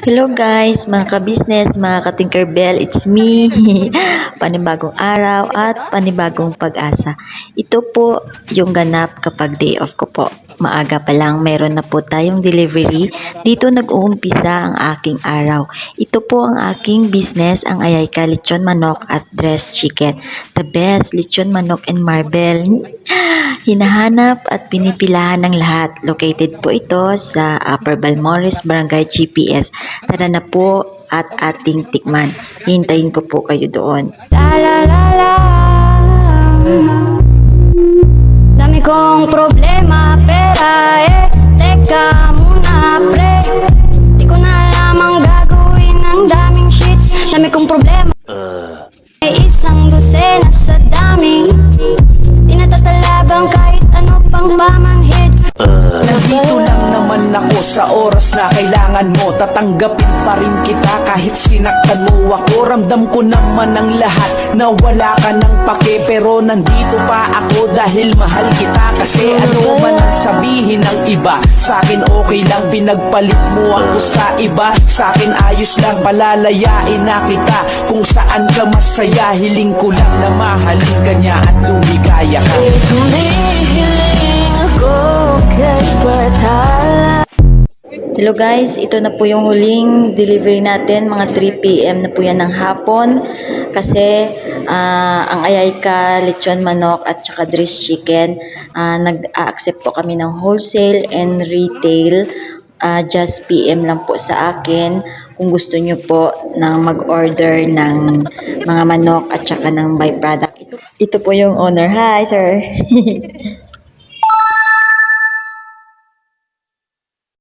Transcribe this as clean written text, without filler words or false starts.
Hello guys, mga ka-business, mga ka-Tinkerbell, it's me. Panibagong araw at panibagong pag-asa. Ito po yung ganap kapag day off ko po. Maaga pa lang meron na po tayong delivery. Dito nag-uumpisa ang aking araw. Ito po ang aking business, ang Ayayka Lechon Manok at Dressed Chicken. The best lechon manok and marble. Hinahanap at pinipilahan ng lahat. Located po ito sa Upper Balmores, Barangay GPS. Tara na po at ating tikman. Hintayin ko po kayo doon. La la la la. Dami kong problema, pera teka muna pre. Di ko na alam ang gagawin ng daming shits. Dami kong problema. May isang dosena sa dami. Di natatalabang kahit ano pang pamanhid. Nandito lang naman ako sa oras na kailangan mo. Tatanggapin pa rin kita kahit sinaktan mo ako. Ramdam ko naman ang lahat na wala ka ng pake. Pero nandito pa ako dahil mahal kita. Kasi ano man ang sabihin ng iba, sa'kin okay lang, pinagpalit mo ako sa iba. Sa'kin ayos lang, palalayain na kita. Kung saan ka masaya, hiling ko lang na mahalin ka niya at lumigaya ka. Tumihiling ako kay Bathala. Hello guys, ito na po yung huling delivery natin. Mga 3 PM na po yan ng hapon. Kasi ang Ayayka Lechon Manok at saka Dressed Chicken, nag-accept po kami ng wholesale and retail. Just PM lang po sa akin kung gusto nyo po na mag-order ng mga manok at saka ng byproduct. Ito po yung owner. Hi sir!